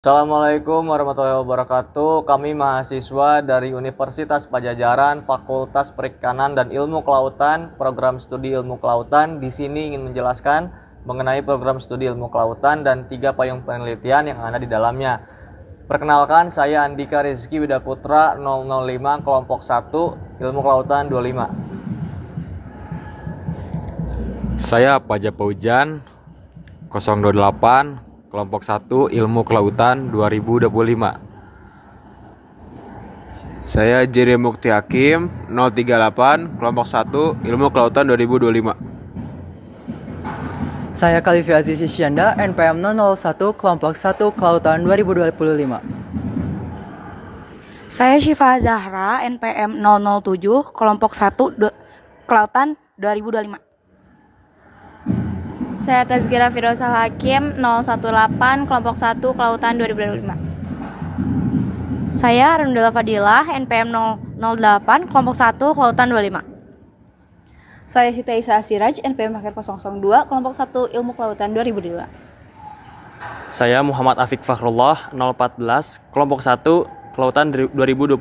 Assalamualaikum warahmatullahi wabarakatuh. Kami mahasiswa dari Universitas Padjadjaran, Fakultas Perikanan dan Ilmu Kelautan, program studi Ilmu Kelautan. Di sini ingin menjelaskan mengenai program studi Ilmu Kelautan dan 3 payung penelitian yang ada di dalamnya. Perkenalkan, saya Andika Rizky Widaputra 005 kelompok 1 Ilmu Kelautan 25. Saya Paja Paujan 028 kelompok 1 Ilmu Kelautan 2025. Saya Jerry Mukti Hakim 038 kelompok 1 Ilmu Kelautan 2025. Saya Kalifi Aziz Isyanda NPM 001 kelompok 1 Kelautan 2025. Saya Syifa Zahra NPM 007 kelompok 1 Kelautan 2025. Saya Tazkira Firdausal Hakim 018 kelompok 1 Kelautan 2025. Saya Arundela Fadilah NPM 008 kelompok 1 Kelautan 25. Saya Siti Isa Siraj NPM 002 kelompok 1 Ilmu Kelautan 2002. Saya Muhammad Afiq Fakhrullah 014 kelompok 1 Kelautan 2025.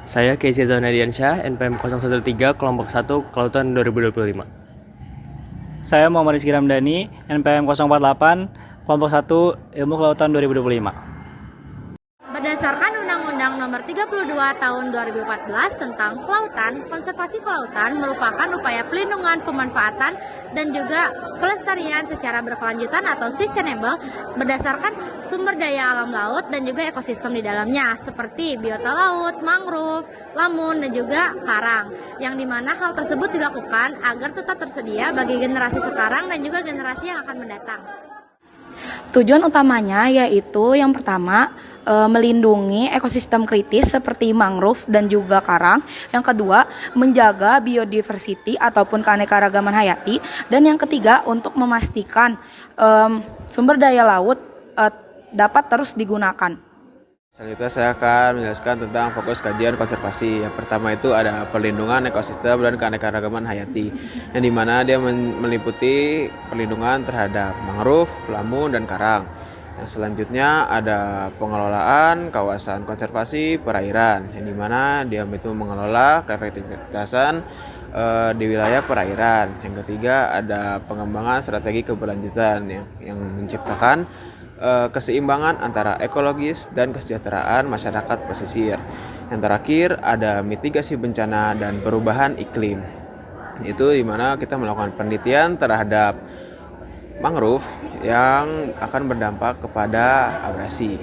Saya Keisy Zaunadiansyah NPM 013 kelompok 1 Kelautan 2025. Saya Muhammad Rizky Ramdhani, NPM 048, kelompok 1, Ilmu Kelautan 2025. Berdasarkan Undang-Undang Nomor 32 Tahun 2014 tentang Kelautan, konservasi kelautan merupakan upaya pelindungan, pemanfaatan, dan juga pelestarian secara berkelanjutan atau sustainable berdasarkan sumber daya alam laut dan juga ekosistem di dalamnya seperti biota laut, mangrove, lamun, dan juga karang, yang dimana hal tersebut dilakukan agar tetap tersedia bagi generasi sekarang dan juga generasi yang akan mendatang. Tujuan utamanya yaitu yang pertama melindungi ekosistem kritis seperti mangrove dan juga karang. Yang kedua, menjaga biodiversity ataupun keanekaragaman hayati. Dan yang ketiga, untuk memastikan sumber daya laut dapat terus digunakan. Selanjutnya saya akan menjelaskan tentang fokus kajian konservasi. Yang pertama itu ada perlindungan ekosistem dan keanekaragaman hayati, yang dimana dia meliputi perlindungan terhadap mangrove, lamun, dan karang. Yang selanjutnya ada pengelolaan kawasan konservasi perairan, yang dimana dia itu mengelola keefektivitasan di wilayah perairan. Yang ketiga ada pengembangan strategi keberlanjutan yang menciptakan keseimbangan antara ekologis dan kesejahteraan masyarakat pesisir. Yang terakhir ada mitigasi bencana dan perubahan iklim. Itu dimana kita melakukan penelitian terhadap mangrove yang akan berdampak kepada abrasi.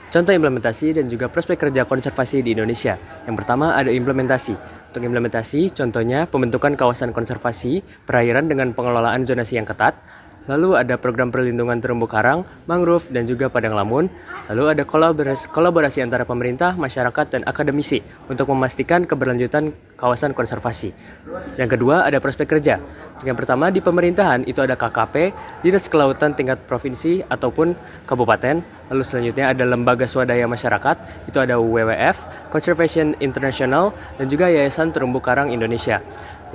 Contoh implementasi dan juga prospek kerja konservasi di Indonesia. Yang pertama ada implementasi. Untuk implementasi, contohnya pembentukan kawasan konservasi perairan dengan pengelolaan zonasi yang ketat. Lalu ada program perlindungan terumbu karang, mangrove, dan juga padang lamun. Lalu ada kolaborasi antara pemerintah, masyarakat, dan akademisi untuk memastikan keberlanjutan kawasan konservasi. Yang kedua ada prospek kerja. Yang pertama di pemerintahan itu ada KKP, Dinas Kelautan tingkat provinsi ataupun kabupaten. Lalu selanjutnya ada lembaga swadaya masyarakat, itu ada WWF, Conservation International, dan juga Yayasan Terumbu Karang Indonesia.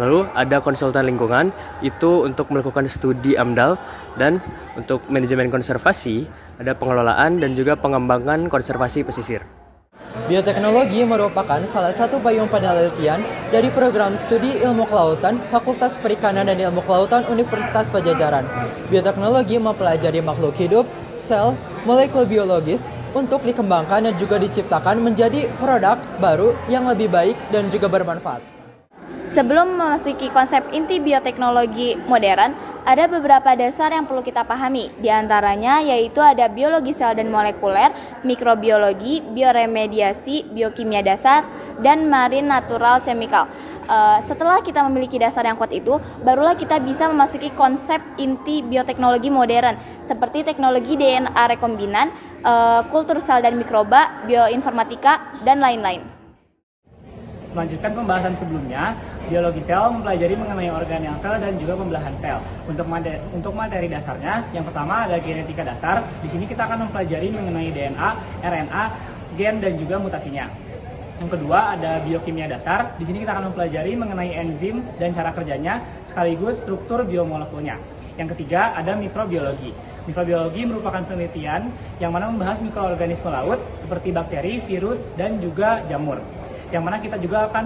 Lalu ada konsultan lingkungan, itu untuk melakukan studi AMDAL, dan untuk manajemen konservasi ada pengelolaan dan juga pengembangan konservasi pesisir. Bioteknologi merupakan salah satu payung penelitian dari program studi Ilmu Kelautan Fakultas Perikanan dan Ilmu Kelautan Universitas Padjadjaran. Bioteknologi mempelajari makhluk hidup, sel, molekul biologis untuk dikembangkan dan juga diciptakan menjadi produk baru yang lebih baik dan juga bermanfaat. Sebelum memasuki konsep inti bioteknologi modern, ada beberapa dasar yang perlu kita pahami. Di antaranya yaitu ada biologi sel dan molekuler, mikrobiologi, bioremediasi, biokimia dasar, dan marine natural chemical. Setelah kita memiliki dasar yang kuat itu, barulah kita bisa memasuki konsep inti bioteknologi modern, seperti teknologi DNA rekombinan, kultur sel dan mikroba, bioinformatika, dan lain-lain. Melanjutkan pembahasan sebelumnya, biologi sel mempelajari mengenai organel sel dan juga pembelahan sel. Untuk materi dasarnya, yang pertama ada genetika dasar. Di sini kita akan mempelajari mengenai DNA, RNA, gen, dan juga mutasinya. Yang kedua ada biokimia dasar. Di sini kita akan mempelajari mengenai enzim dan cara kerjanya sekaligus struktur biomolekulnya. Yang ketiga ada mikrobiologi. Mikrobiologi merupakan penelitian yang mana membahas mikroorganisme laut seperti bakteri, virus, dan juga jamur. Yang mana kita juga akan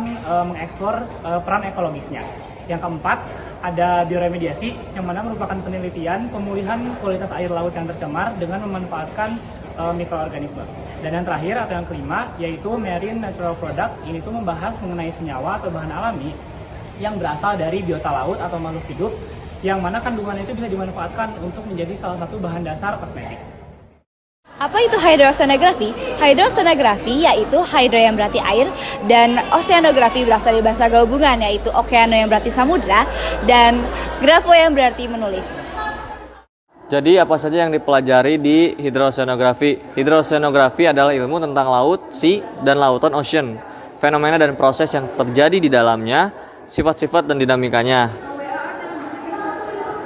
mengeksplor peran ekologisnya. Yang keempat, ada bioremediasi yang mana merupakan penelitian pemulihan kualitas air laut yang tercemar dengan memanfaatkan mikroorganisme. Dan yang terakhir atau yang kelima yaitu marine natural products. Ini tuh membahas mengenai senyawa atau bahan alami yang berasal dari biota laut atau makhluk hidup yang mana kandungannya itu bisa dimanfaatkan untuk menjadi salah satu bahan dasar kosmetik. Apa itu hydrosonografi? Hydrosonografi yaitu hydro yang berarti air dan oceanografi berasal dari bahasa gabungan yaitu okeano yang berarti samudra dan grafo yang berarti menulis. Jadi apa saja yang dipelajari di hidrosonografi? Hidrosonografi adalah ilmu tentang laut, sea, dan lautan ocean, fenomena dan proses yang terjadi di dalamnya, sifat-sifat dan dinamikanya,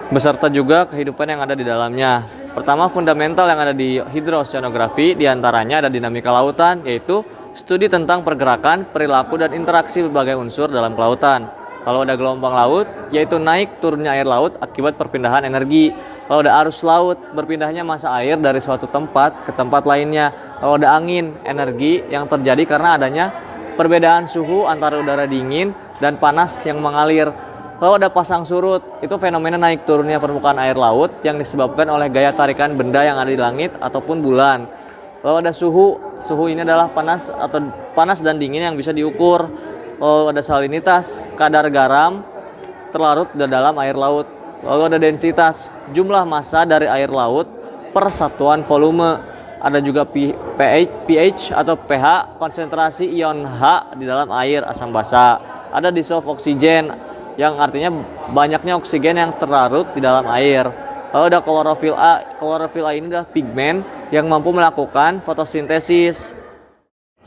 beserta juga kehidupan yang ada di dalamnya. Pertama, fundamental yang ada di hidrosonografi diantaranya ada dinamika lautan, yaitu studi tentang pergerakan, perilaku, dan interaksi berbagai unsur dalam kelautan. Lalu ada gelombang laut, yaitu naik turunnya air laut akibat perpindahan energi. Lalu ada arus laut, berpindahnya massa air dari suatu tempat ke tempat lainnya. Lalu ada angin, energi yang terjadi karena adanya perbedaan suhu antara udara dingin dan panas yang mengalir. Lalu ada pasang surut, itu fenomena naik turunnya permukaan air laut yang disebabkan oleh gaya tarikan benda yang ada di langit ataupun bulan. Lalu ada suhu ini adalah panas dan dingin yang bisa diukur. Lalu ada salinitas, kadar garam terlarut di dalam air laut. Lalu ada densitas, jumlah massa dari air laut per satuan volume. Ada juga pH atau pH, konsentrasi ion H di dalam air asam basa. Ada dissolved oxygen, yang artinya banyaknya oksigen yang terlarut di dalam air. Lalu ada klorofil A. Klorofil A ini adalah pigmen yang mampu melakukan fotosintesis.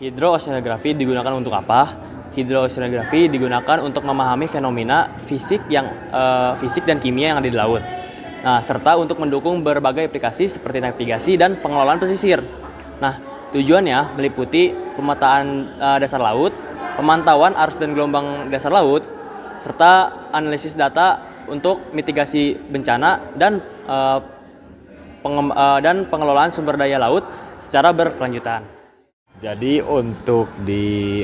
Hidrooceanografi digunakan untuk apa? Hidrooceanografi digunakan untuk memahami fenomena fisik dan kimia yang ada di laut. Nah, serta untuk mendukung berbagai aplikasi seperti navigasi dan pengelolaan pesisir. Nah, tujuannya meliputi pemetaan dasar laut, pemantauan arus dan gelombang dasar laut, serta analisis data untuk mitigasi bencana dan pengelolaan sumber daya laut secara berkelanjutan. Jadi untuk di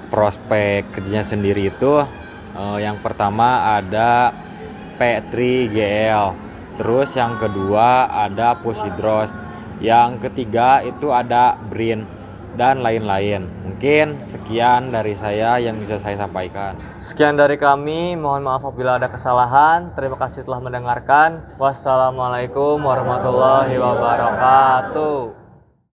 prospek kerjanya sendiri itu yang pertama ada P3GL, terus yang kedua ada Pushhydros, yang ketiga itu ada BRIN dan lain-lain. Mungkin sekian dari saya yang bisa saya sampaikan. Sekian dari kami, mohon maaf apabila ada kesalahan. Terima kasih telah mendengarkan. Wassalamualaikum warahmatullahi wabarakatuh.